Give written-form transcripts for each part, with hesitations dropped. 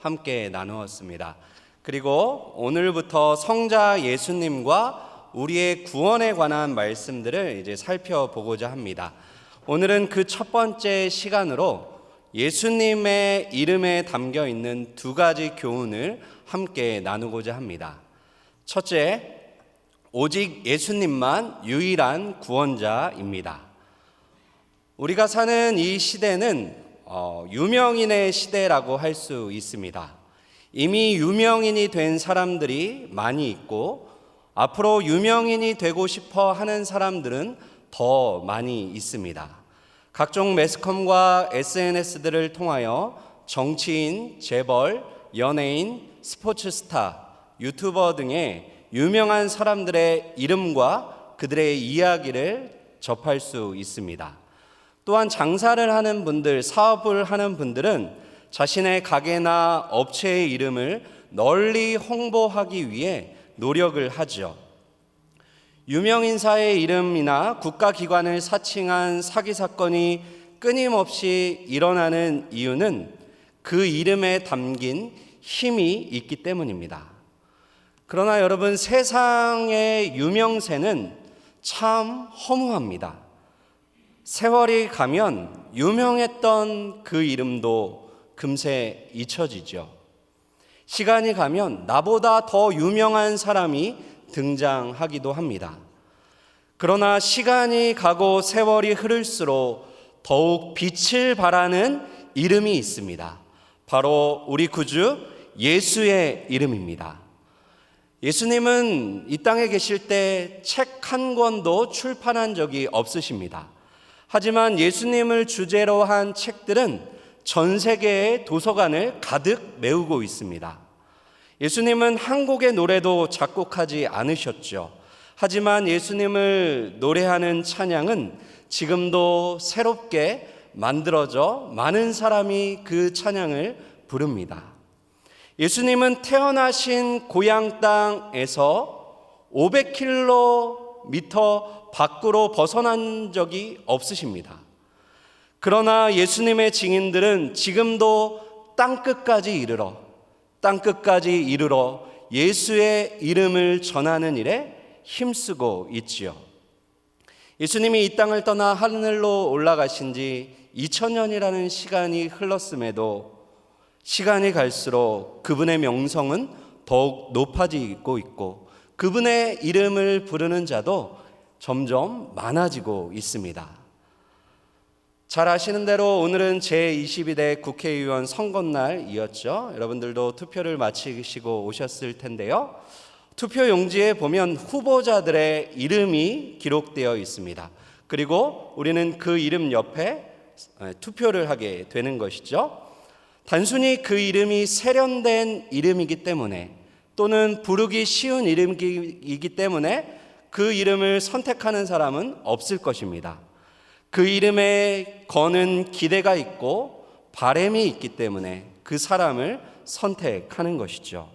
함께 나누었습니다. 그리고 오늘부터 성자 예수님과 우리의 구원에 관한 말씀들을 이제 살펴보고자 합니다. 오늘은 그 첫 번째 시간으로 예수님의 이름에 담겨 있는 두 가지 교훈을 함께 나누고자 합니다. 첫째, 오직 예수님만 유일한 구원자입니다. 우리가 사는 이 시대는 유명인의 시대라고 할 수 있습니다. 이미 유명인이 된 사람들이 많이 있고 앞으로 유명인이 되고 싶어 하는 사람들은 더 많이 있습니다. 각종 매스컴과 SNS들을 통하여 정치인, 재벌, 연예인, 스포츠스타, 유튜버 등의 유명한 사람들의 이름과 그들의 이야기를 접할 수 있습니다. 또한 장사를 하는 분들, 사업을 하는 분들은 자신의 가게나 업체의 이름을 널리 홍보하기 위해 노력을 하죠. 유명인사의 이름이나 국가기관을 사칭한 사기 사건이 끊임없이 일어나는 이유는 그 이름에 담긴 힘이 있기 때문입니다. 그러나 여러분, 세상의 유명세는 참 허무합니다. 세월이 가면 유명했던 그 이름도 금세 잊혀지죠. 시간이 가면 나보다 더 유명한 사람이 등장하기도 합니다. 그러나 시간이 가고 세월이 흐를수록 더욱 빛을 발하는 이름이 있습니다. 바로 우리 구주 예수의 이름입니다. 예수님은 이 땅에 계실 때 책 한 권도 출판한 적이 없으십니다. 하지만 예수님을 주제로 한 책들은 전 세계의 도서관을 가득 메우고 있습니다. 예수님은 한 곡의 노래도 작곡하지 않으셨죠. 하지만 예수님을 노래하는 찬양은 지금도 새롭게 만들어져 많은 사람이 그 찬양을 부릅니다. 예수님은 태어나신 고향 땅에서 500km 밖으로 벗어난 적이 없으십니다. 그러나 예수님의 증인들은 지금도 땅끝까지 이르러 예수의 이름을 전하는 일에 힘쓰고 있지요. 예수님이 이 땅을 떠나 하늘로 올라가신 지 2000년이라는 시간이 흘렀음에도 시간이 갈수록 그분의 명성은 더욱 높아지고 있고 그분의 이름을 부르는 자도 점점 많아지고 있습니다. 잘 아시는 대로 오늘은 제22대 국회의원 선거날이었죠. 여러분들도 투표를 마치시고 오셨을 텐데요. 투표 용지에 보면 후보자들의 이름이 기록되어 있습니다. 그리고 우리는 그 이름 옆에 투표를 하게 되는 것이죠. 단순히 그 이름이 세련된 이름이기 때문에 또는 부르기 쉬운 이름이기 때문에 그 이름을 선택하는 사람은 없을 것입니다. 그 이름에 거는 기대가 있고 바람이 있기 때문에 그 사람을 선택하는 것이죠.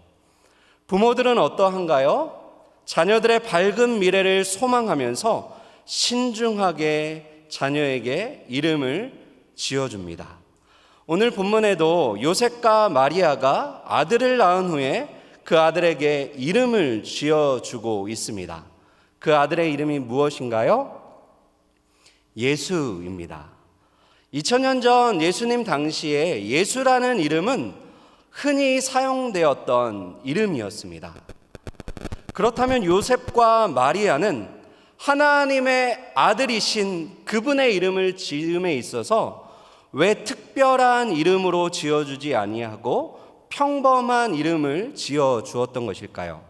부모들은 어떠한가요? 자녀들의 밝은 미래를 소망하면서 신중하게 자녀에게 이름을 지어줍니다. 오늘 본문에도 요셉과 마리아가 아들을 낳은 후에 그 아들에게 이름을 지어주고 있습니다. 그 아들의 이름이 무엇인가요? 예수입니다. 2000년 전 예수님 당시에 예수라는 이름은 흔히 사용되었던 이름이었습니다. 그렇다면 요셉과 마리아는 하나님의 아들이신 그분의 이름을 지음에 있어서 왜 특별한 이름으로 지어주지 아니하고 평범한 이름을 지어주었던 것일까요?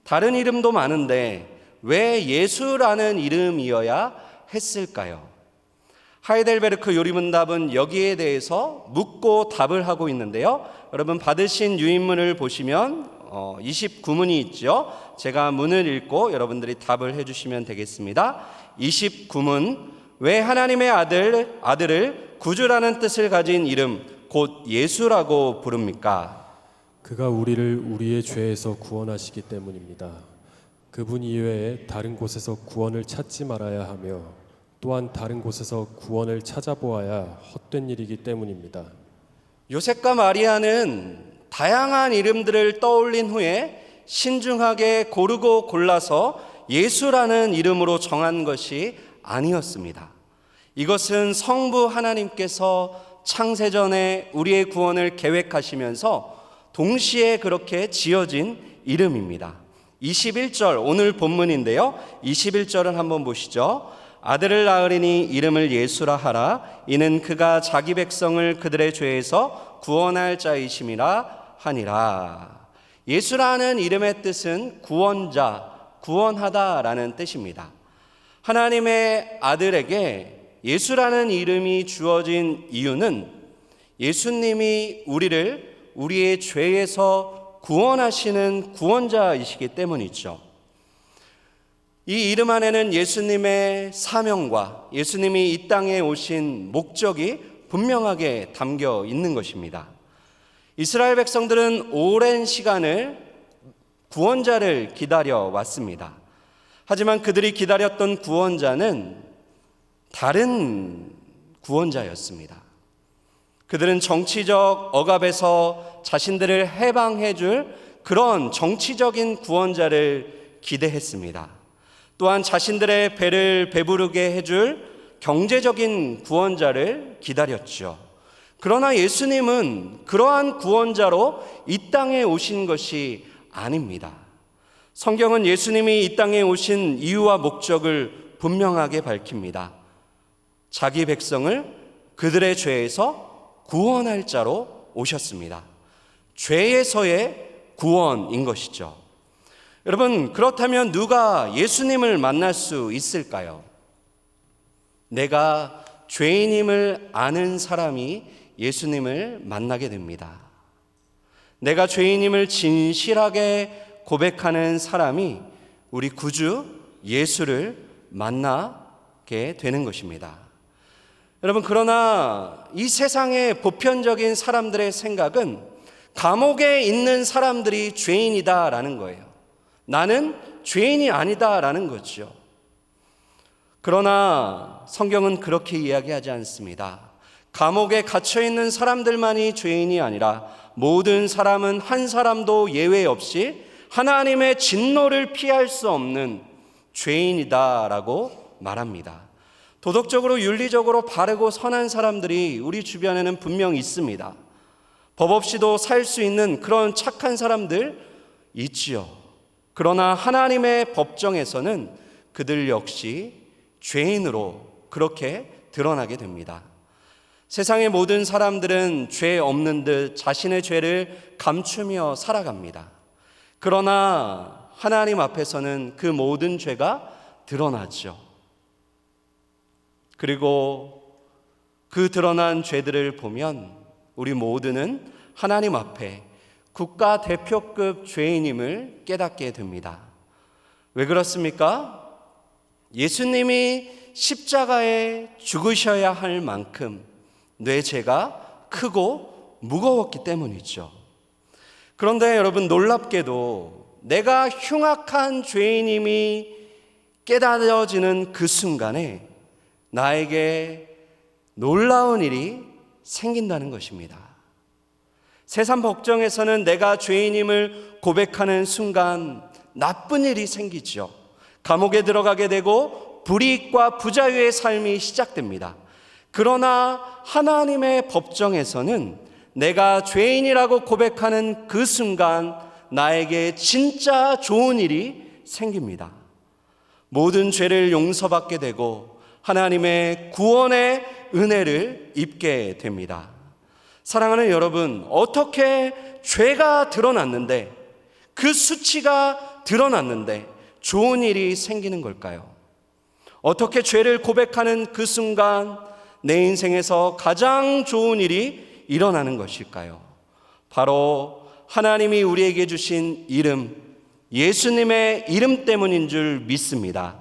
다른 이름도 많은데 왜 예수라는 이름이어야 했을까요? 하이델베르크 요리문답은 여기에 대해서 묻고 답을 하고 있는데요. 여러분 받으신 유인문을 보시면 29문이 있죠. 제가 문을 읽고 여러분들이 답을 해주시면 되겠습니다. 29문, 왜 하나님의 아들을 구주라는 뜻을 가진 이름 곧 예수라고 부릅니까? 그가 우리를 우리의 죄에서 구원하시기 때문입니다. 그분 이외에 다른 곳에서 구원을 찾지 말아야 하며 또한 다른 곳에서 구원을 찾아보아야 헛된 일이기 때문입니다. 요셉과 마리아는 다양한 이름들을 떠올린 후에 신중하게 고르고 골라서 예수라는 이름으로 정한 것이 아니었습니다. 이것은 성부 하나님께서 창세전에 우리의 구원을 계획하시면서 동시에 그렇게 지어진 이름입니다. 21절 오늘 본문인데요. 21절을 한번 보시죠. 아들을 낳으리니 이름을 예수라 하라. 이는 그가 자기 백성을 그들의 죄에서 구원할 자이심이라 하니라. 예수라는 이름의 뜻은 구원자, 구원하다라는 뜻입니다. 하나님의 아들에게 예수라는 이름이 주어진 이유는 예수님이 우리의 죄에서 구원하시는 구원자이시기 때문이죠. 이 이름 안에는 예수님의 사명과 예수님이 이 땅에 오신 목적이 분명하게 담겨 있는 것입니다. 이스라엘 백성들은 오랜 시간을 구원자를 기다려 왔습니다. 하지만 그들이 기다렸던 구원자는 다른 구원자였습니다. 그들은 정치적 억압에서 자신들을 해방해 줄 그런 정치적인 구원자를 기대했습니다. 또한 자신들의 배를 배부르게 해줄 경제적인 구원자를 기다렸죠. 그러나 예수님은 그러한 구원자로 이 땅에 오신 것이 아닙니다. 성경은 예수님이 이 땅에 오신 이유와 목적을 분명하게 밝힙니다. 자기 백성을 그들의 죄에서 구원할 자로 오셨습니다. 죄에서의 구원인 것이죠. 여러분, 그렇다면 누가 예수님을 만날 수 있을까요? 내가 죄인임을 아는 사람이 예수님을 만나게 됩니다. 내가 죄인임을 진실하게 고백하는 사람이 우리 구주 예수를 만나게 되는 것입니다. 여러분, 그러나 이 세상의 보편적인 사람들의 생각은 감옥에 있는 사람들이 죄인이다라는 거예요. 나는 죄인이 아니다라는 거죠. 그러나 성경은 그렇게 이야기하지 않습니다. 감옥에 갇혀 있는 사람들만이 죄인이 아니라 모든 사람은 한 사람도 예외 없이 하나님의 진노를 피할 수 없는 죄인이다라고 말합니다. 도덕적으로 윤리적으로 바르고 선한 사람들이 우리 주변에는 분명 있습니다. 법 없이도 살 수 있는 그런 착한 사람들 있지요. 그러나 하나님의 법정에서는 그들 역시 죄인으로 그렇게 드러나게 됩니다. 세상의 모든 사람들은 죄 없는 듯 자신의 죄를 감추며 살아갑니다. 그러나 하나님 앞에서는 그 모든 죄가 드러나죠. 그리고 그 드러난 죄들을 보면 우리 모두는 하나님 앞에 국가대표급 죄인임을 깨닫게 됩니다. 왜 그렇습니까? 예수님이 십자가에 죽으셔야 할 만큼 내 죄가 크고 무거웠기 때문이죠. 그런데 여러분, 놀랍게도 내가 흉악한 죄인임이 깨달아지는 그 순간에 나에게 놀라운 일이 생긴다는 것입니다. 세상 법정에서는 내가 죄인임을 고백하는 순간 나쁜 일이 생기죠. 감옥에 들어가게 되고 불이익과 부자유의 삶이 시작됩니다. 그러나 하나님의 법정에서는 내가 죄인이라고 고백하는 그 순간 나에게 진짜 좋은 일이 생깁니다. 모든 죄를 용서받게 되고 하나님의 구원의 은혜를 입게 됩니다. 사랑하는 여러분, 어떻게 죄가 드러났는데, 그 수치가 드러났는데 좋은 일이 생기는 걸까요? 어떻게 죄를 고백하는 그 순간 내 인생에서 가장 좋은 일이 일어나는 것일까요? 바로 하나님이 우리에게 주신 이름, 예수님의 이름 때문인 줄 믿습니다.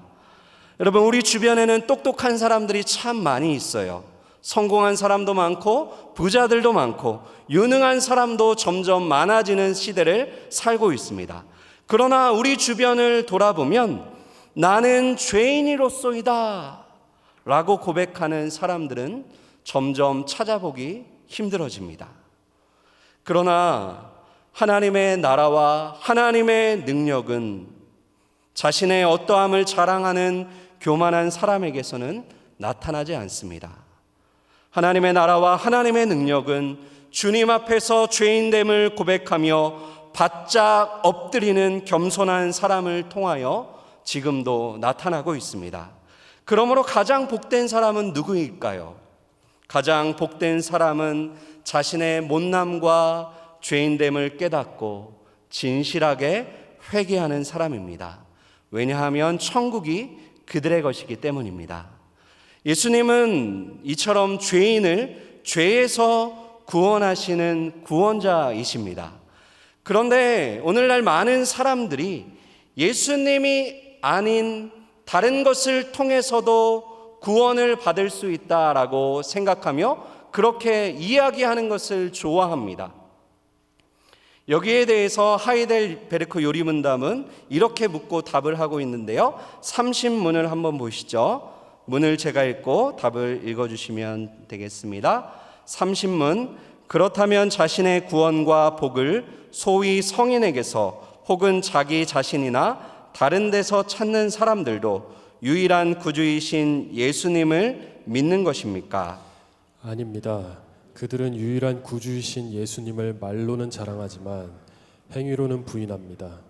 여러분, 우리 주변에는 똑똑한 사람들이 참 많이 있어요. 성공한 사람도 많고 부자들도 많고 유능한 사람도 점점 많아지는 시대를 살고 있습니다. 그러나 우리 주변을 돌아보면 나는 죄인이로소이다 라고 고백하는 사람들은 점점 찾아보기 힘들어집니다. 그러나 하나님의 나라와 하나님의 능력은 자신의 어떠함을 자랑하는 교만한 사람에게서는 나타나지 않습니다. 하나님의 나라와 하나님의 능력은 주님 앞에서 죄인됨을 고백하며 바짝 엎드리는 겸손한 사람을 통하여 지금도 나타나고 있습니다. 그러므로 가장 복된 사람은 누구일까요? 가장 복된 사람은 자신의 못남과 죄인됨을 깨닫고 진실하게 회개하는 사람입니다. 왜냐하면 천국이 그들의 것이기 때문입니다. 예수님은 이처럼 죄인을 죄에서 구원하시는 구원자이십니다. 그런데 오늘날 많은 사람들이 예수님이 아닌 다른 것을 통해서도 구원을 받을 수 있다라고 생각하며 그렇게 이야기하는 것을 좋아합니다. 여기에 대해서 하이델베르크 요리문담은 이렇게 묻고 답을 하고 있는데요. 30문을 한번 보시죠. 문을 제가 읽고 답을 읽어주시면 되겠습니다. 30문, 그렇다면 자신의 구원과 복을 소위 성인에게서 혹은 자기 자신이나 다른 데서 찾는 사람들도 유일한 구주이신 예수님을 믿는 것입니까? 아닙니다. 그들은 유일한 구주이신 예수님을 말로는 자랑하지만 행위로는 부인합니다.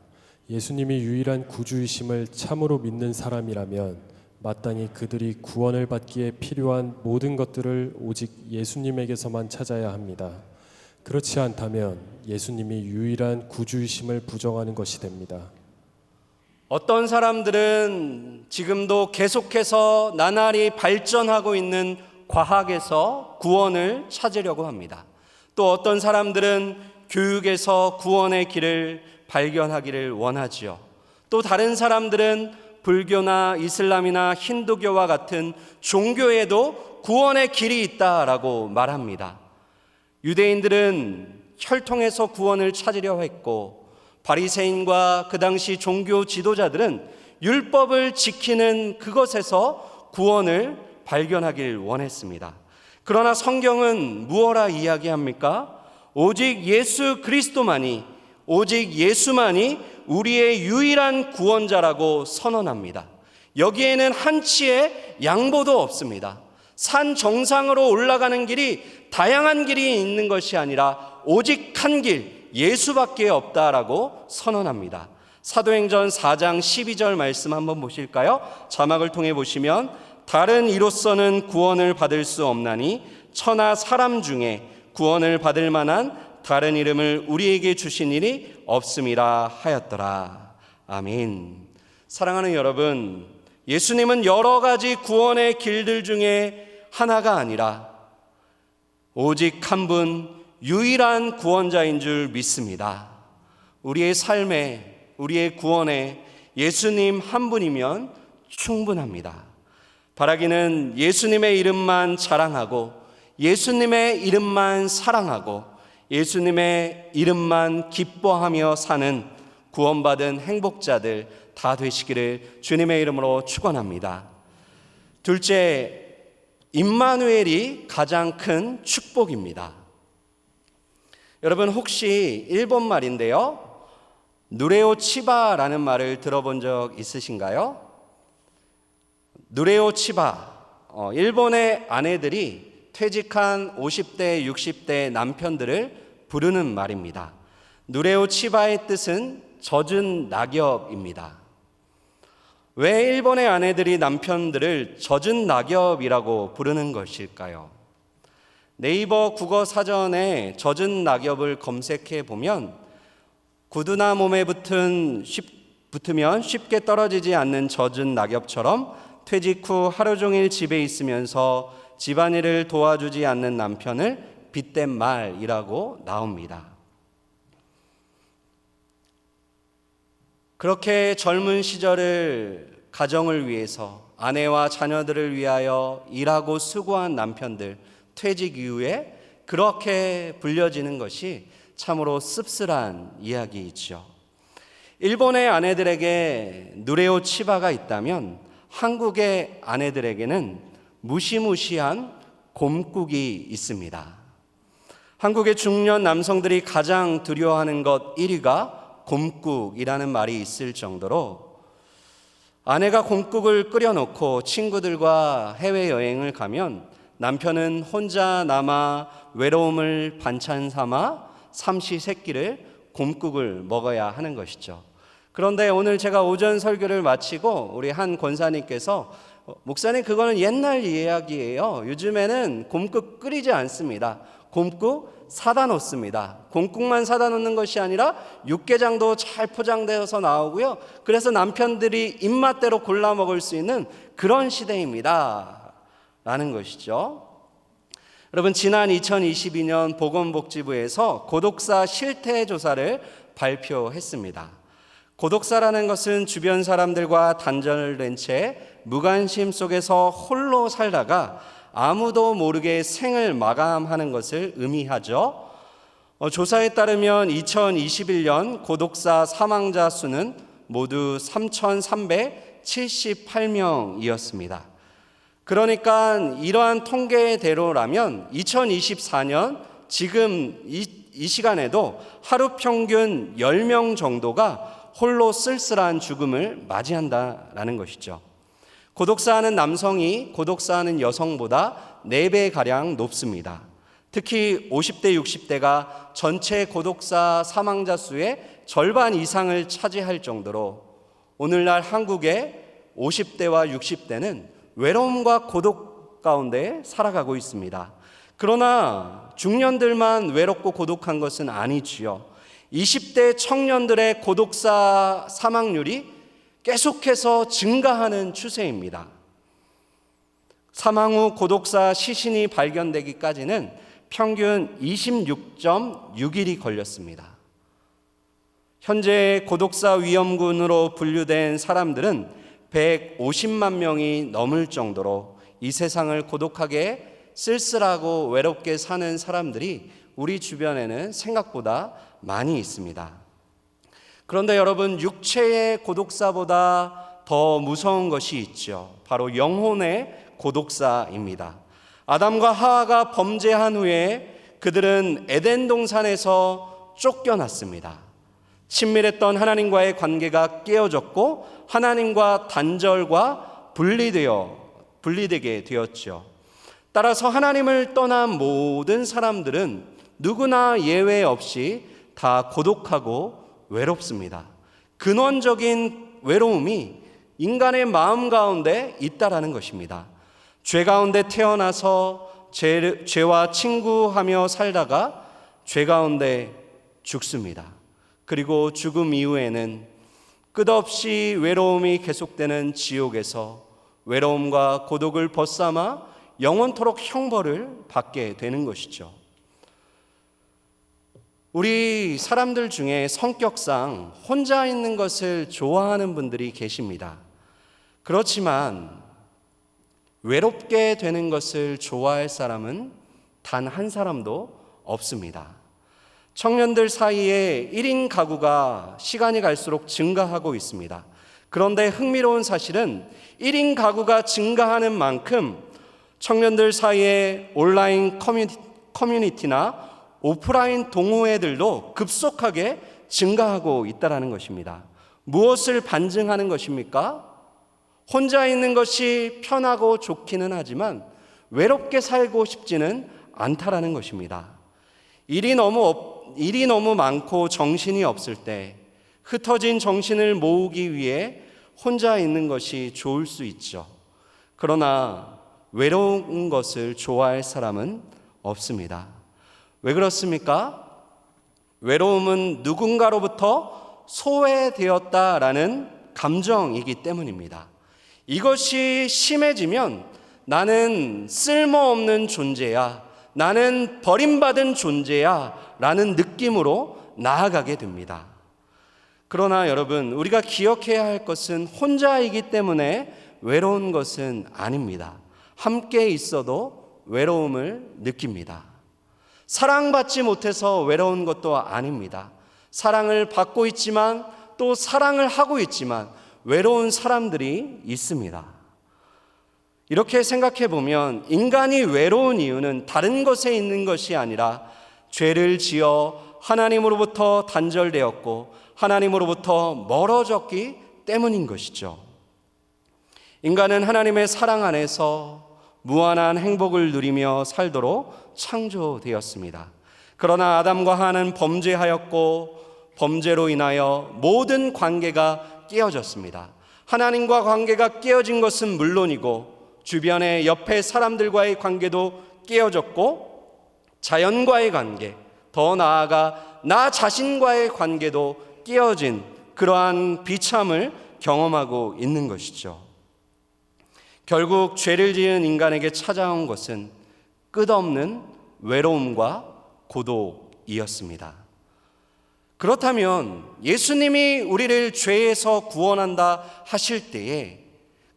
예수님이 유일한 구주이심을 참으로 믿는 사람이라면 마땅히 그들이 구원을 받기에 필요한 모든 것들을 오직 예수님에게서만 찾아야 합니다. 그렇지 않다면 예수님이 유일한 구주이심을 부정하는 것이 됩니다. 어떤 사람들은 지금도 계속해서 나날이 발전하고 있는 과학에서 구원을 찾으려고 합니다. 또 어떤 사람들은 교육에서 구원의 길을 발견하기를 원하지요. 또 다른 사람들은 불교나 이슬람이나 힌두교와 같은 종교에도 구원의 길이 있다라고 말합니다. 유대인들은 혈통에서 구원을 찾으려 했고, 바리새인과 그 당시 종교 지도자들은 율법을 지키는 그것에서 구원을 발견하길 원했습니다. 그러나 성경은 무엇라 이야기합니까? 오직 예수 그리스도만이, 오직 예수만이 우리의 유일한 구원자라고 선언합니다. 여기에는 한치의 양보도 없습니다. 산 정상으로 올라가는 길이 다양한 길이 있는 것이 아니라 오직 한 길, 예수밖에 없다라고 선언합니다. 사도행전 4장 12절 말씀 한번 보실까요? 자막을 통해 보시면, 다른 이로서는 구원을 받을 수 없나니 천하 사람 중에 구원을 받을 만한 다른 이름을 우리에게 주신 일이 없음이라 하였더라. 아멘. 사랑하는 여러분, 예수님은 여러 가지 구원의 길들 중에 하나가 아니라 오직 한 분 유일한 구원자인 줄 믿습니다. 우리의 삶에, 우리의 구원에 예수님 한 분이면 충분합니다. 바라기는 예수님의 이름만 자랑하고 예수님의 이름만 사랑하고 예수님의 이름만 기뻐하며 사는 구원받은 행복자들 다 되시기를 주님의 이름으로 축원합니다. 둘째, 임마누엘이 가장 큰 축복입니다. 여러분 혹시 일본 말인데요, 누레오 치바라는 말을 들어본 적 있으신가요? 누레오 치바, 일본의 아내들이 퇴직한 50대, 60대 남편들을 부르는 말입니다. 누레오 치바의 뜻은 젖은 낙엽입니다. 왜 일본의 아내들이 남편들을 젖은 낙엽이라고 부르는 것일까요? 네이버 국어 사전에 젖은 낙엽을 검색해 보면 구두나 몸에 붙으면 쉽게 떨어지지 않는 젖은 낙엽처럼 퇴직 후 하루 종일 집에 있으면서 집안일을 도와주지 않는 남편을 빗댄 말이라고 나옵니다. 그렇게 젊은 시절을 가정을 위해서 아내와 자녀들을 위하여 일하고 수고한 남편들, 퇴직 이후에 그렇게 불려지는 것이 참으로 씁쓸한 이야기이죠. 일본의 아내들에게 누레오 치바가 있다면 한국의 아내들에게는 무시무시한 곰국이 있습니다. 한국의 중년 남성들이 가장 두려워하는 것 1위가 곰국이라는 말이 있을 정도로 아내가 곰국을 끓여놓고 친구들과 해외여행을 가면 남편은 혼자 남아 외로움을 반찬 삼아 삼시세끼를 곰국을 먹어야 하는 것이죠. 그런데 오늘 제가 오전 설교를 마치고 우리 한 권사님께서 목사님 그거는 옛날 이야기예요. 요즘에는 곰국 끓이지 않습니다. 곰국 사다 놓습니다. 곰국만 사다 놓는 것이 아니라 육개장도 잘 포장되어서 나오고요. 그래서 남편들이 입맛대로 골라 먹을 수 있는 그런 시대입니다. 라는 것이죠. 여러분, 지난 2022년 보건복지부에서 고독사 실태조사를 발표했습니다. 고독사라는 것은 주변 사람들과 단절된 채 무관심 속에서 홀로 살다가 아무도 모르게 생을 마감하는 것을 의미하죠. 조사에 따르면 2021년 고독사 사망자 수는 모두 3,378명이었습니다. 그러니까 이러한 통계대로라면 2024년 지금 이 시간에도 하루 평균 10명 정도가 홀로 쓸쓸한 죽음을 맞이한다라는 것이죠. 고독사하는 남성이 고독사하는 여성보다 4배가량 높습니다. 특히 50대, 60대가 전체 고독사 사망자 수의 절반 이상을 차지할 정도로 오늘날 한국의 50대와 60대는 외로움과 고독 가운데 살아가고 있습니다. 그러나 중년들만 외롭고 고독한 것은 아니지요. 20대 청년들의 고독사 사망률이 계속해서 증가하는 추세입니다. 사망 후 고독사 시신이 발견되기까지는 평균 26.6일이 걸렸습니다. 현재 고독사 위험군으로 분류된 사람들은 150만 명이 넘을 정도로 이 세상을 고독하게 쓸쓸하고 외롭게 사는 사람들이 우리 주변에는 생각보다 많이 있습니다. 그런데 여러분, 육체의 고독사보다 더 무서운 것이 있죠. 바로 영혼의 고독사입니다. 아담과 하와가 범죄한 후에 그들은 에덴 동산에서 쫓겨났습니다. 친밀했던 하나님과의 관계가 깨어졌고 하나님과 단절과 분리되게 되었죠. 따라서 하나님을 떠난 모든 사람들은 누구나 예외 없이 다 고독하고 외롭습니다. 근원적인 외로움이 인간의 마음 가운데 있다라는 것입니다. 죄 가운데 태어나서 죄와 친구하며 살다가 죄 가운데 죽습니다. 그리고 죽음 이후에는 끝없이 외로움이 계속되는 지옥에서 외로움과 고독을 벗삼아 영원토록 형벌을 받게 되는 것이죠. 우리 사람들 중에 성격상 혼자 있는 것을 좋아하는 분들이 계십니다. 그렇지만 외롭게 되는 것을 좋아할 사람은 단 한 사람도 없습니다. 청년들 사이에 1인 가구가 시간이 갈수록 증가하고 있습니다. 그런데 흥미로운 사실은 1인 가구가 증가하는 만큼 청년들 사이에 온라인 커뮤니티나 오프라인 동호회들도 급속하게 증가하고 있다는 것입니다. 무엇을 반증하는 것입니까? 혼자 있는 것이 편하고 좋기는 하지만 외롭게 살고 싶지는 않다라는 것입니다. 일이 너무 많고 정신이 없을 때 흩어진 정신을 모으기 위해 혼자 있는 것이 좋을 수 있죠. 그러나 외로운 것을 좋아할 사람은 없습니다. 왜 그렇습니까? 외로움은 누군가로부터 소외되었다라는 감정이기 때문입니다. 이것이 심해지면 나는 쓸모없는 존재야, 나는 버림받은 존재야 라는 느낌으로 나아가게 됩니다. 그러나 여러분, 우리가 기억해야 할 것은 혼자이기 때문에 외로운 것은 아닙니다. 함께 있어도 외로움을 느낍니다. 사랑받지 못해서 외로운 것도 아닙니다. 사랑을 받고 있지만 또 사랑을 하고 있지만 외로운 사람들이 있습니다. 이렇게 생각해 보면 인간이 외로운 이유는 다른 것에 있는 것이 아니라 죄를 지어 하나님으로부터 단절되었고 하나님으로부터 멀어졌기 때문인 것이죠. 인간은 하나님의 사랑 안에서 무한한 행복을 누리며 살도록 창조되었습니다. 그러나 아담과 하와는 범죄하였고 범죄로 인하여 모든 관계가 깨어졌습니다. 하나님과 관계가 깨어진 것은 물론이고 주변의 옆에 사람들과의 관계도 깨어졌고 자연과의 관계, 더 나아가 나 자신과의 관계도 깨어진 그러한 비참을 경험하고 있는 것이죠. 결국 죄를 지은 인간에게 찾아온 것은 끝없는 외로움과 고독이었습니다. 그렇다면 예수님이 우리를 죄에서 구원한다 하실 때에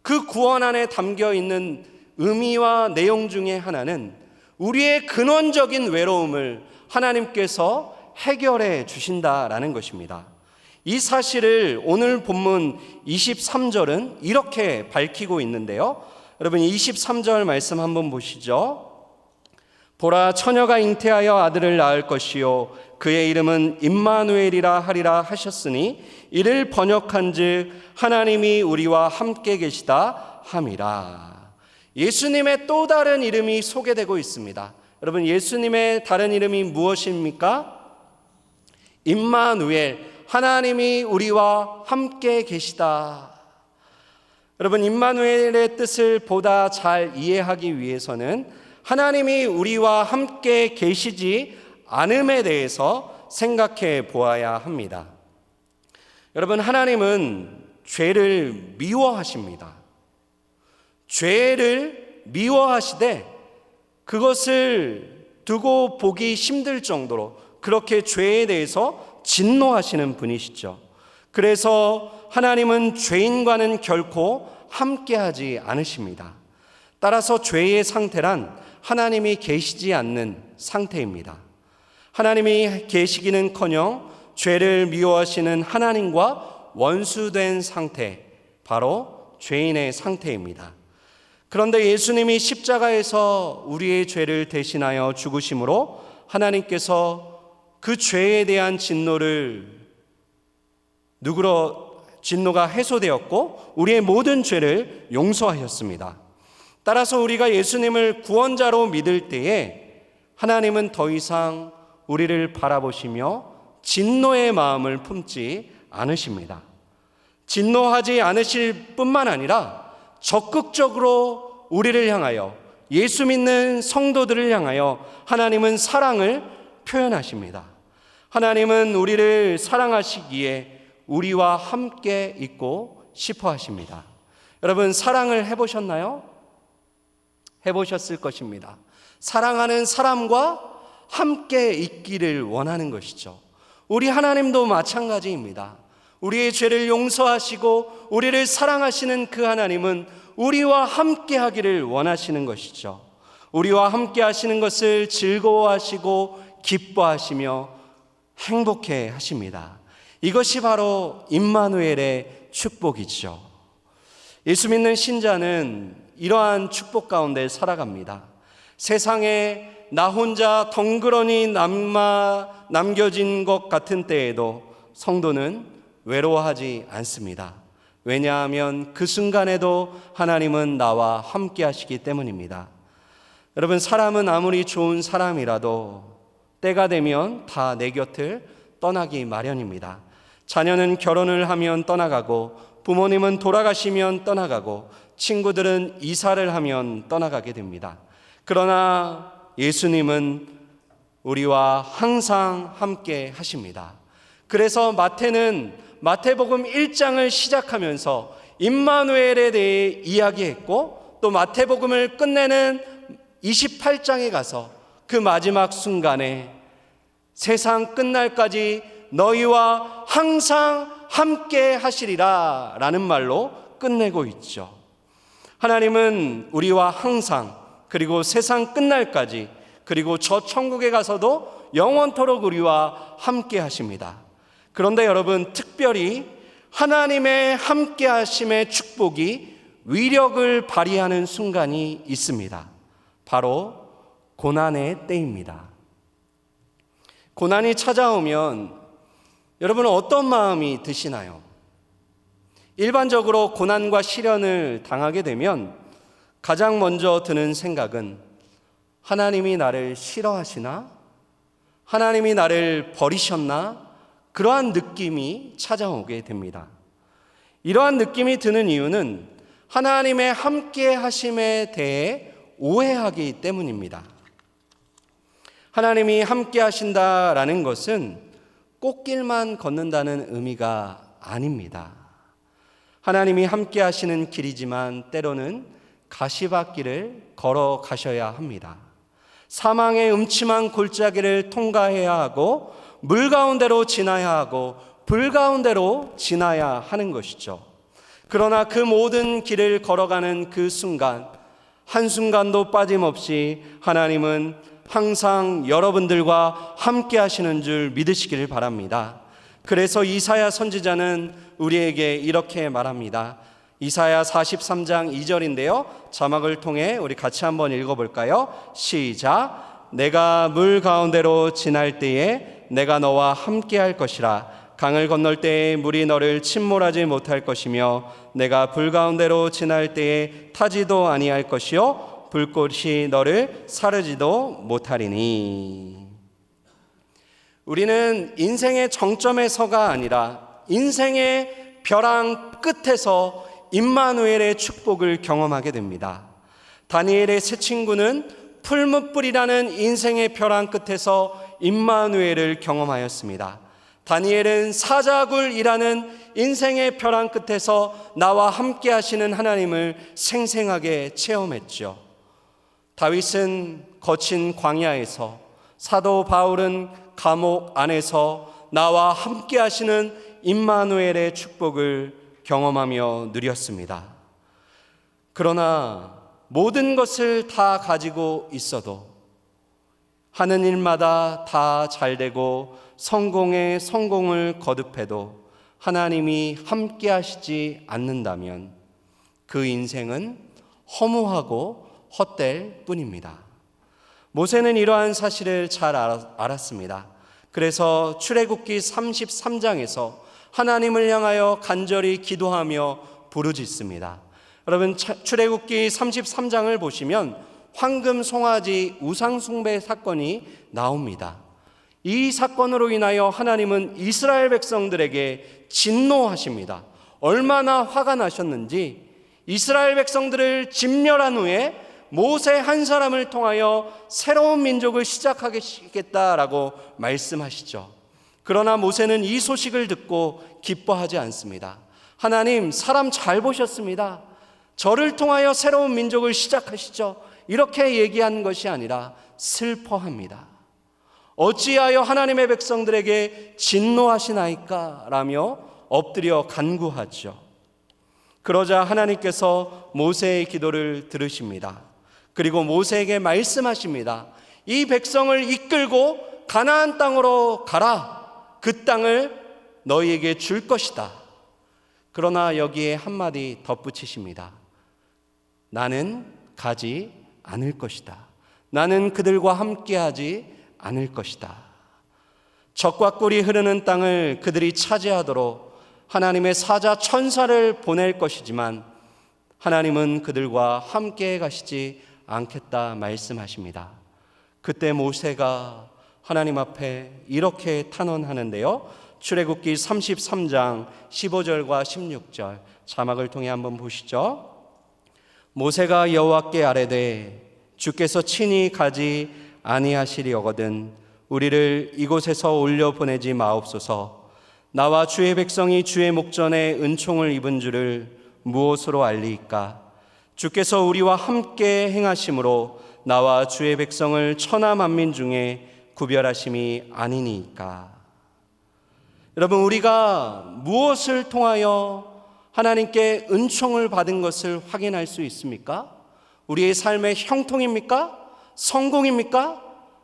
그 구원 안에 담겨 있는 의미와 내용 중에 하나는 우리의 근원적인 외로움을 하나님께서 해결해 주신다라는 것입니다. 이 사실을 오늘 본문 23절은 이렇게 밝히고 있는데요. 여러분 23절 말씀 한번 보시죠. 보라, 처녀가 잉태하여 아들을 낳을 것이요 그의 이름은 임마누엘이라 하리라 하셨으니 이를 번역한즉 하나님이 우리와 함께 계시다 함이라. 예수님의 또 다른 이름이 소개되고 있습니다. 여러분 예수님의 다른 이름이 무엇입니까? 임마누엘, 하나님이 우리와 함께 계시다. 여러분 임마누엘의 뜻을 보다 잘 이해하기 위해서는 하나님이 우리와 함께 계시지 않음에 대해서 생각해 보아야 합니다. 여러분 하나님은 죄를 미워하십니다. 죄를 미워하시되 그것을 두고 보기 힘들 정도로 그렇게 죄에 대해서 진노하시는 분이시죠. 그래서 하나님은 죄인과는 결코 함께하지 않으십니다. 따라서 죄의 상태란 하나님이 계시지 않는 상태입니다. 하나님이 계시기는커녕 죄를 미워하시는 하나님과 원수된 상태, 바로 죄인의 상태입니다. 그런데 예수님이 십자가에서 우리의 죄를 대신하여 죽으심으로 하나님께서 그 죄에 대한 진노가 해소되었고 우리의 모든 죄를 용서하셨습니다. 따라서 우리가 예수님을 구원자로 믿을 때에 하나님은 더 이상 우리를 바라보시며 진노의 마음을 품지 않으십니다. 진노하지 않으실 뿐만 아니라 적극적으로 우리를 향하여, 예수 믿는 성도들을 향하여 하나님은 사랑을 표현하십니다. 하나님은 우리를 사랑하시기에 우리와 함께 있고 싶어 하십니다. 여러분 사랑을 해보셨나요? 해보셨을 것입니다. 사랑하는 사람과 함께 있기를 원하는 것이죠. 우리 하나님도 마찬가지입니다. 우리의 죄를 용서하시고 우리를 사랑하시는 그 하나님은 우리와 함께 하기를 원하시는 것이죠. 우리와 함께 하시는 것을 즐거워하시고 기뻐하시며 행복해 하십니다. 이것이 바로 임마누엘의 축복이죠. 예수 믿는 신자는 이러한 축복 가운데 살아갑니다. 세상에 나 혼자 덩그러니 남겨진 것 같은 때에도 성도는 외로워하지 않습니다. 왜냐하면 그 순간에도 하나님은 나와 함께 하시기 때문입니다. 여러분 사람은 아무리 좋은 사람이라도 때가 되면 다 내 곁을 떠나기 마련입니다. 자녀는 결혼을 하면 떠나가고 부모님은 돌아가시면 떠나가고 친구들은 이사를 하면 떠나가게 됩니다. 그러나 예수님은 우리와 항상 함께 하십니다. 그래서 마태복음 1장을 시작하면서 임마누엘에 대해 이야기했고 또 마태복음을 끝내는 28장에 가서 그 마지막 순간에 세상 끝날까지 너희와 항상 함께 하시리라 라는 말로 끝내고 있죠. 하나님은 우리와 항상, 그리고 세상 끝날까지, 그리고 저 천국에 가서도 영원토록 우리와 함께 하십니다. 그런데 여러분 특별히 하나님의 함께 하심의 축복이 위력을 발휘하는 순간이 있습니다. 바로 고난의 때입니다. 고난이 찾아오면 여러분은 어떤 마음이 드시나요? 일반적으로 고난과 시련을 당하게 되면 가장 먼저 드는 생각은 하나님이 나를 싫어하시나? 하나님이 나를 버리셨나? 그러한 느낌이 찾아오게 됩니다. 이러한 느낌이 드는 이유는 하나님의 함께 하심에 대해 오해하기 때문입니다. 하나님이 함께 하신다라는 것은 꽃길만 걷는다는 의미가 아닙니다. 하나님이 함께 하시는 길이지만 때로는 가시밭길을 걸어가셔야 합니다. 사망의 음침한 골짜기를 통과해야 하고 물 가운데로 지나야 하고 불 가운데로 지나야 하는 것이죠. 그러나 그 모든 길을 걸어가는 그 순간, 한순간도 빠짐없이 하나님은 항상 여러분들과 함께 하시는 줄 믿으시기를 바랍니다. 그래서 이사야 선지자는 우리에게 이렇게 말합니다. 이사야 43장 2절인데요. 자막을 통해 우리 같이 한번 읽어볼까요? 시작. 내가 물 가운데로 지날 때에 내가 너와 함께 할 것이라. 강을 건널 때에 물이 너를 침몰하지 못할 것이며 내가 불 가운데로 지날 때에 타지도 아니할 것이요 불꽃이 너를 사르지도 못하리니. 우리는 인생의 정점에서가 아니라 인생의 벼랑 끝에서 임마누엘의 축복을 경험하게 됩니다. 다니엘의 세 친구는 풀무불이라는 인생의 벼랑 끝에서 임마누엘을 경험하였습니다. 다니엘은 사자굴이라는 인생의 벼랑 끝에서 나와 함께 하시는 하나님을 생생하게 체험했죠. 다윗은 거친 광야에서, 사도 바울은 감옥 안에서 나와 함께 하시는 임마누엘의 축복을 경험하며 누렸습니다. 그러나 모든 것을 다 가지고 있어도, 하는 일마다 다 잘되고 성공에 성공을 거듭해도 하나님이 함께 하시지 않는다면 그 인생은 허무하고 헛될 뿐입니다. 모세는 이러한 사실을 잘 알았습니다. 그래서 출애굽기 33장에서 하나님을 향하여 간절히 기도하며 부르짖습니다. 여러분, 출애굽기 33장을 보시면 황금 송아지 우상 숭배 사건이 나옵니다. 이 사건으로 인하여 하나님은 이스라엘 백성들에게 진노하십니다. 얼마나 화가 나셨는지 이스라엘 백성들을 진멸한 후에 모세 한 사람을 통하여 새로운 민족을 시작하겠다라고 말씀하시죠. 그러나 모세는 이 소식을 듣고 기뻐하지 않습니다. 하나님, 사람 잘 보셨습니다. 저를 통하여 새로운 민족을 시작하시죠. 이렇게 얘기한 것이 아니라 슬퍼합니다. 어찌하여 하나님의 백성들에게 진노하시나이까? 라며 엎드려 간구하죠. 그러자 하나님께서 모세의 기도를 들으십니다. 그리고 모세에게 말씀하십니다. 이 백성을 이끌고 가나안 땅으로 가라. 그 땅을 너희에게 줄 것이다. 그러나 여기에 한마디 덧붙이십니다. 나는 가지 않을 것이다. 나는 그들과 함께하지 않을 것이다. 젖과 꿀이 흐르는 땅을 그들이 차지하도록 하나님의 사자 천사를 보낼 것이지만 하나님은 그들과 함께 가시지 않겠다 말씀하십니다. 그때 모세가 하나님 앞에 이렇게 탄원하는데요. 출애굽기 33장 15절과 16절 자막을 통해 한번 보시죠. 모세가 여호와께 아뢰되 주께서 친히 가지 아니하시려거든 우리를 이곳에서 올려보내지 마옵소서. 나와 주의 백성이 주의 목전에 은총을 입은 줄을 무엇으로 알리이까? 주께서 우리와 함께 행하심으로 나와 주의 백성을 천하 만민 중에 구별하심이 아니니까. 여러분, 우리가 무엇을 통하여 하나님께 은총을 받은 것을 확인할 수 있습니까? 우리의 삶의 형통입니까? 성공입니까?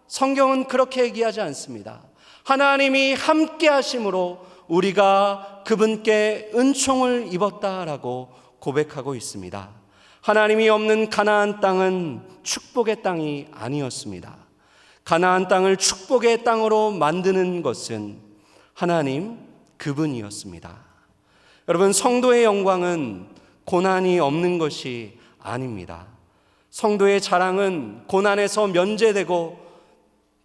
성경은 그렇게 얘기하지 않습니다. 하나님이 함께 하심으로 우리가 그분께 은총을 입었다라고 고백하고 있습니다. 하나님이 없는 가나안 땅은 축복의 땅이 아니었습니다. 가나안 땅을 축복의 땅으로 만드는 것은 하나님 그분이었습니다. 여러분, 성도의 영광은 고난이 없는 것이 아닙니다. 성도의 자랑은 고난에서 면제되고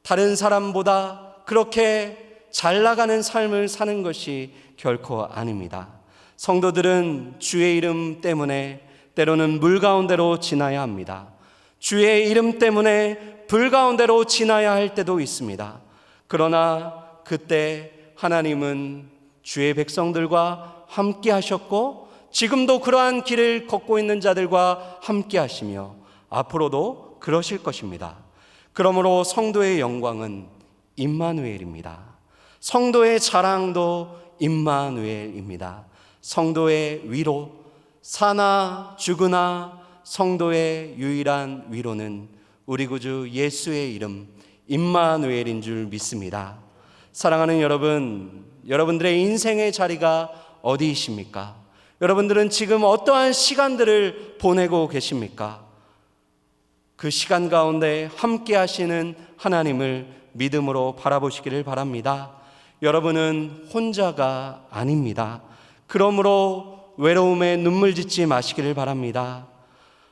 다른 사람보다 그렇게 잘 나가는 삶을 사는 것이 결코 아닙니다. 성도들은 주의 이름 때문에 때로는 물 가운데로 지나야 합니다. 주의 이름 때문에 불 가운데로 지나야 할 때도 있습니다. 그러나 그때 하나님은 주의 백성들과 함께 하셨고 지금도 그러한 길을 걷고 있는 자들과 함께 하시며 앞으로도 그러실 것입니다. 그러므로 성도의 영광은 임마누엘입니다. 성도의 자랑도 임마누엘입니다. 성도의 위로, 사나 죽으나 성도의 유일한 위로는 우리 구주 예수의 이름 임마누엘인 줄 믿습니다. 사랑하는 여러분, 여러분들의 인생의 자리가 어디이십니까? 여러분들은 지금 어떠한 시간들을 보내고 계십니까? 그 시간 가운데 함께 하시는 하나님을 믿음으로 바라보시기를 바랍니다. 여러분은 혼자가 아닙니다. 그러므로 외로움에 눈물 짓지 마시기를 바랍니다.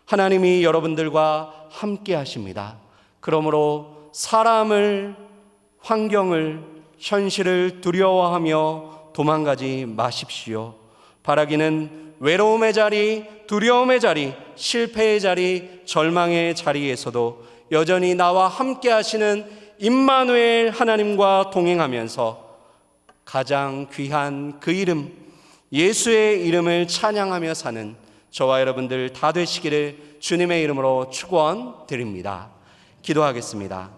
하나님이 여러분들과 함께 하십니다. 그러므로 사람을, 환경을, 현실을 두려워하며 도망가지 마십시오. 바라기는 외로움의 자리, 두려움의 자리, 실패의 자리, 절망의 자리에서도 여전히 나와 함께 하시는 임마누엘 하나님과 동행하면서 가장 귀한 그 이름, 예수의 이름을 찬양하며 사는 저와 여러분들 다 되시기를 주님의 이름으로 축원드립니다. 기도하겠습니다.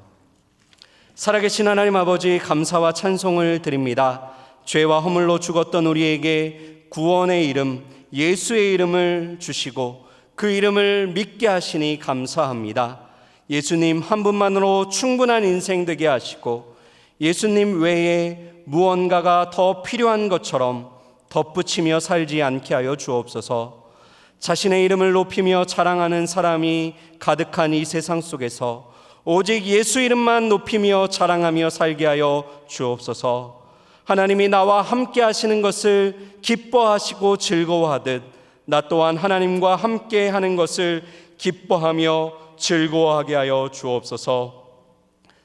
살아계신 하나님 아버지, 감사와 찬송을 드립니다. 죄와 허물로 죽었던 우리에게 구원의 이름, 예수의 이름을 주시고 그 이름을 믿게 하시니 감사합니다. 예수님 한 분만으로 충분한 인생 되게 하시고 예수님 외에 무언가가 더 필요한 것처럼 덧붙이며 살지 않게 하여 주옵소서. 자신의 이름을 높이며 자랑하는 사람이 가득한 이 세상 속에서 오직 예수 이름만 높이며 자랑하며 살게 하여 주옵소서. 하나님이 나와 함께 하시는 것을 기뻐하시고 즐거워하듯 나 또한 하나님과 함께 하는 것을 기뻐하며 즐거워하게 하여 주옵소서.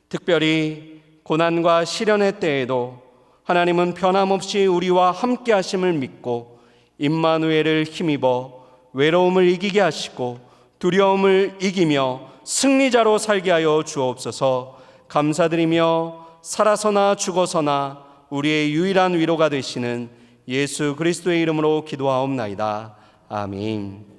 특별히 고난과 시련의 때에도 하나님은 변함없이 우리와 함께 하심을 믿고 임마누엘을 힘입어 외로움을 이기게 하시고 두려움을 이기며 승리자로 살게 하여 주옵소서. 감사드리며 살아서나 죽어서나 우리의 유일한 위로가 되시는 예수 그리스도의 이름으로 기도하옵나이다. 아멘.